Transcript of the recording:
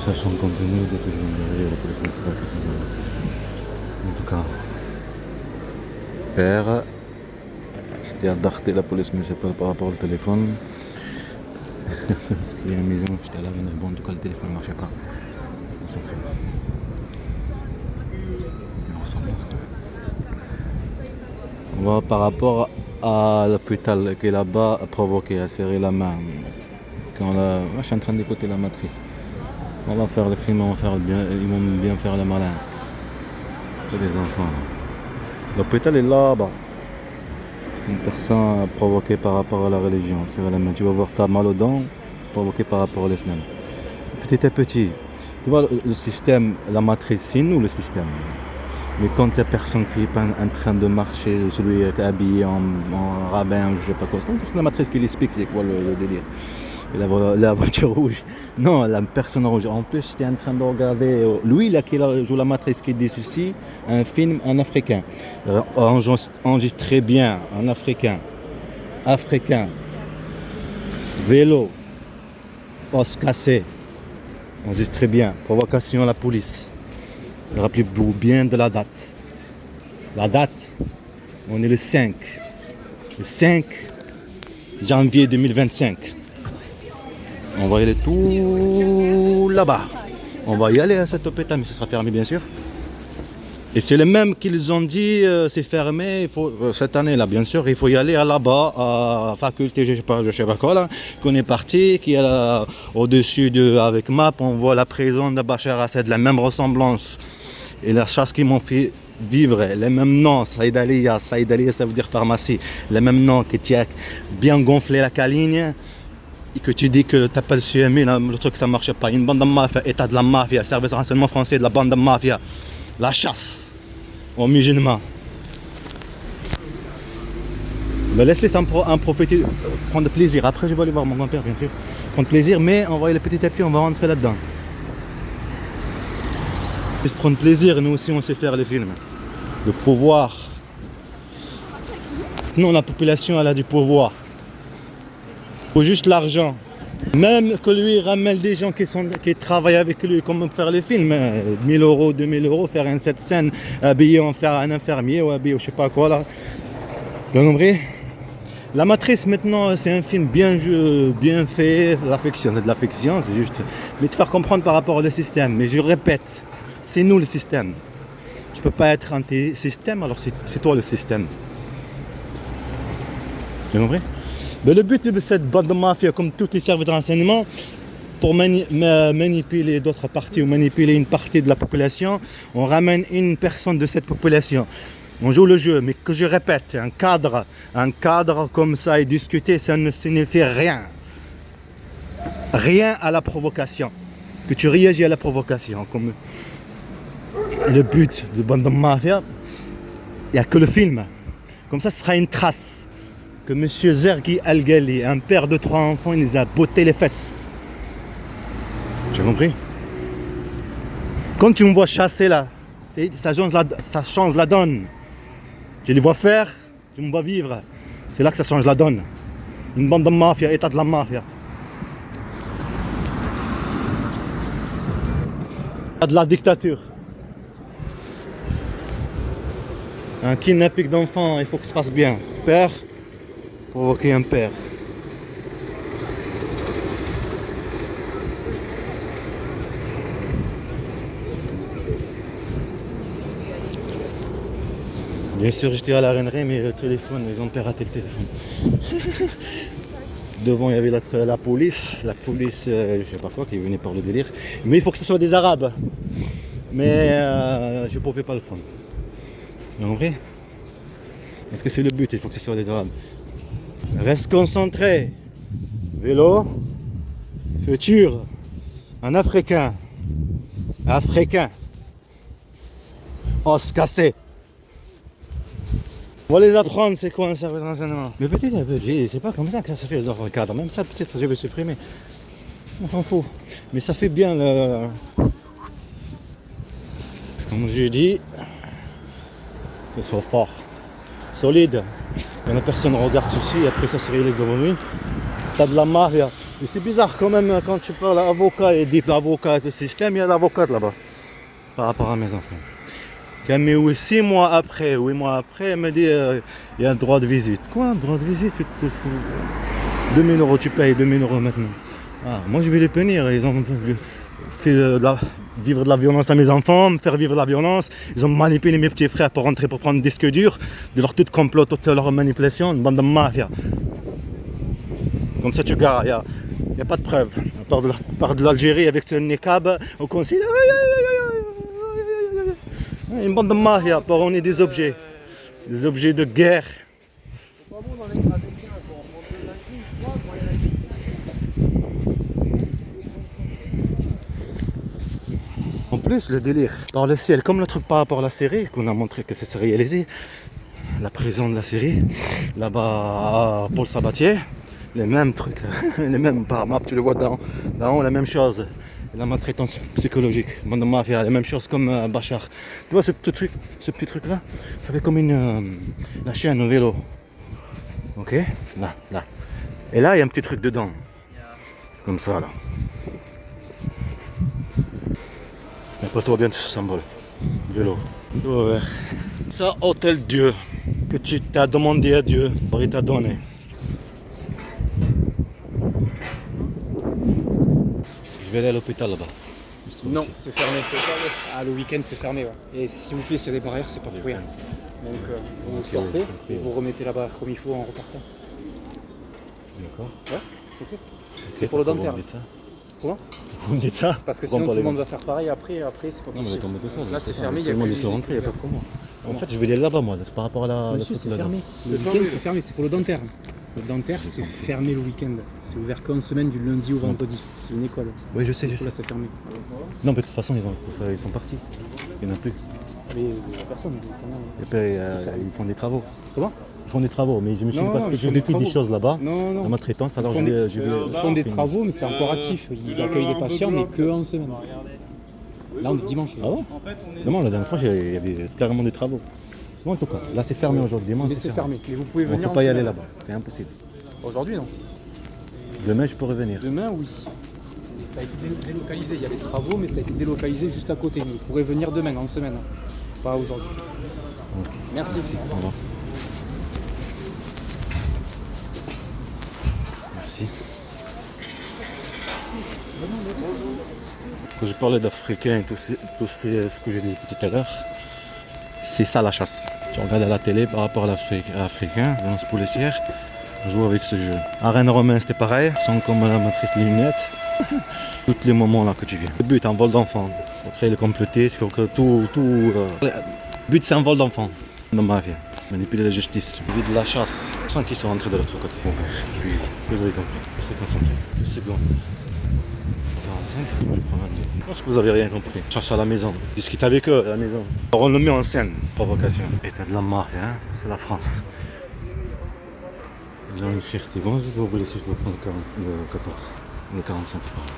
cherche son contenu dès que je vais la police municipale. En tout cas, père, c'était à darter la police municipale par rapport au téléphone. Parce qu'il y a une maison, j'étais là, bon, en tout cas le téléphone ne marchait pas. On s'en fout. Une ressemblance. On va par rapport à l'hôpital qui est là-bas a provoqué, a serré la main. Moi, je suis en train d'écouter la matrice. On va faire le film, ils vont bien faire le malin. C'est des enfants. L'hôpital est là-bas. Une personne provoquée par rapport à la religion. C'est la main. Tu vas voir, t'as mal aux dents, provoqué par rapport à l'islam. Petit à petit. Tu vois, le système, la matrice, c'est nous le système. Mais quand il y a personne qui est en train de marcher, celui qui est habillé en rabbin, je sais pas quoi, c'est parce que la matrice qui l'explique, c'est quoi le délire. Et la voiture rouge. Non, la personne rouge. En plus, j'étais en train de regarder. Lui, là, qui joue la matrice qui dit ceci, un film en africain. Enregistré bien en africain. Africain. Vélo. Os cassé. Enregistré bien. Provocation à la police. Rappelez-vous bien de la date. La date, on est le 5. Le 5 janvier 2025. On va y aller tout là-bas. On va y aller à cet hôpital, mais ce sera fermé bien sûr. Et c'est le même qu'ils ont dit, c'est fermé. Cette année-là, bien sûr, il faut y aller là-bas, à la faculté, je sais pas quoi, là, qu'on est parti, qui est au-dessus avec map, on voit la prison de Bachar Assad, la même ressemblance. Et la chasse qu'ils m'ont fait vivre, les mêmes noms, Saïd Aliya ça veut dire pharmacie, les mêmes noms qui tiennent bien gonflé la caligne. Et que tu dis que tu appelles CMI, le truc ça marche pas. Une bande de mafia, état de la mafia, service de renseignement français de la bande de mafia, la chasse aux musulmans. Mais laisse-les en profiter, prendre plaisir. Après je vais aller voir mon grand-père bien sûr. Prendre plaisir, mais on va aller petit à petit, on va rentrer là-dedans. Et se prendre plaisir, nous aussi on sait faire les films. Le pouvoir. Non, la population elle a du pouvoir. Il faut juste l'argent. Même que lui ramène des gens qui travaillent avec lui, comme faire les films. 1000 euros, 2000 euros, faire une cette scène, habillé en faire un infirmier ou habillé je sais pas quoi là. Vous avez compris? La matrice maintenant c'est un film bien fait, l'affection, c'est de l'affection, c'est juste. Mais te faire comprendre par rapport au système. Mais je répète, c'est nous le système. Tu peux pas être anti-système, alors c'est toi le système. Vous avez compris? Mais le but de cette bande de mafia, comme tous les services de renseignement, pour manipuler d'autres parties ou manipuler une partie de la population, on ramène une personne de cette population. On joue le jeu, mais que je répète, un cadre comme ça et discuter, ça ne signifie rien. Rien à la provocation. Que tu réagis à la provocation. Comme le but de bande de mafia, il n'y a que le film. Comme ça, ce sera une trace. Que M. Zergi Al-Ghali, un père de 3 enfants, il les a botté les fesses. Tu as compris? Quand tu me vois chasser là, ça change la donne. Je les vois faire, tu me vois vivre. C'est là que ça change la donne. Une bande de mafia, état de la mafia. De la dictature. Un kidnapping d'enfants, il faut que ça se fasse bien. Père, provoquer un père. Bien sûr, j'étais à la reinerie, mais le téléphone, ils ont piraté le téléphone. Devant, il y avait la police, je sais pas quoi, qui venait par le délire. Mais il faut que ce soit des Arabes. Mais je ne pouvais pas le prendre. Vous comprenez? Parce que c'est le but, il faut que ce soit des Arabes. Reste concentré. Vélo. Futur. Un Africain. Africain. Os cassé. On va les apprendre, c'est quoi un service de renseignement. Mais petit à petit, c'est pas comme ça que ça se fait les enfants cadres. Même ça, peut-être, je vais supprimer. On s'en fout. Mais ça fait bien le... Comme je dis, que ce soit fort. Solide. Il y en a personne regarde ceci, après ça se réalise devant lui. T'as de la mafia. Mais c'est bizarre quand même quand tu parles avocat et dit avocat le système, il y a l'avocat là-bas. Par rapport à mes enfants. Mais oui, 6 mois après, 8 mois après, elle me dit il y a un droit de visite. Quoi, un droit de visite? 2000 euros, tu payes 2000 euros maintenant. Ah, moi je vais les punir. Ils ont fait vivre de la violence à mes enfants, me faire vivre de la violence. Ils ont manipulé mes petits frères pour rentrer, pour prendre des disques durs, de leur tout complot, toute leur manipulation, une bande de mafia. Comme ça, tu gars, il n'y a pas de preuve. À part de l'Algérie avec ce niqab au conseil. Une bande de mafia pour on est des objets de guerre. En plus, le délire par le ciel, comme le truc par rapport à la série, qu'on a montré que ça s'est réalisé, la prison de la série, là-bas à Paul Sabatier, les mêmes trucs, les mêmes par map, tu le vois dans haut, la même chose. La maltraitance psychologique, bande de mafia, la même chose comme Bachar. Tu vois ce petit truc là, ça fait comme la chaîne au vélo. Ok, là. Et là, il y a un petit truc dedans. Comme ça, là. Après-toi bien ce symbole. Vélo. Ouais. Ça, hôtel Dieu. Que tu t'as demandé à Dieu. Il t'a donné. Je vais aller à l'hôpital là-bas. Non, c'est fermé. Ah, le week-end, c'est fermé. Ouais. Et s'il vous plaît, s'il y a des barrières, c'est pas pour rien. Donc, vous sortez et vous remettez la barrière comme il faut en repartant. D'accord. Ouais, ok. C'est pour le dentaire. Comment? Vous me dites ça? Parce que sinon tout le monde va faire pareil après c'est pas possible. Non, mais comme ça. Là c'est fermé, il y a tout le monde est rentré, il n'y a pas pour moi. En fait, je vais aller là-bas, moi, c'est par rapport à la. Monsieur, c'est fermé. Le week-end, c'est fermé, c'est pour le dentaire. Le dentaire, c'est fermé le week-end. C'est ouvert qu'en semaine du lundi au vendredi. C'est une école. Oui, je sais. Là, c'est fermé. Non, mais de toute façon, ils sont partis. Il n'y en a plus. Mais il n'y a personne. Et puis, ils font des travaux. Comment? Ils font des travaux, mais je me suis dit parce que ils j'ai vécu des choses là-bas, non. la maltraitance, alors Ils font des travaux, mais c'est encore actif. Ils accueillent des patients, mais que en semaine. Là, on est dimanche. Ah bon? Non, la dernière fois, il y avait carrément des travaux. Bon, en tout cas, là, c'est fermé aujourd'hui. Dimanche, Mais c'est fermé. Mais vous pouvez on venir. ne peut pas y aller là-bas, c'est impossible. Aujourd'hui, non. Demain, je peux revenir. Demain, oui. Ça a été délocalisé. Il y a des travaux, mais ça a été délocalisé juste à côté. Vous pourrez venir demain, en semaine. Pas aujourd'hui. Okay. Merci. Au revoir. Merci. Quand je parlais d'Africains et tout ce que j'ai dit tout à l'heure, c'est ça la chasse. Tu regardes à la télé par rapport à l'Africain, violence policière, on joue avec ce jeu. Arène romaine c'était pareil, sont comme la matrice les lunettes. Tous les moments là que tu viens. Le but, un vol d'enfant. Il faut créer le complotisme, il faut que tout. Le but c'est un vol d'enfant. Dans ma vie. Manipuler la justice. Le but de la chasse. Je sens qu'ils sont rentrés de l'autre côté. On verra. Puis, vous avez compris. Restez concentrés. 2 secondes. 45. On prend 22. Je pense que vous avez rien compris. Cherche à la maison. Discute avec eux à la maison. Alors on le met en scène. Provocation. État de la mafia, hein. Ça, c'est la France. Ils ont une fierté. Bon, je dois vous laisser, je dois prendre le 14. Le 45, c'est pas grave.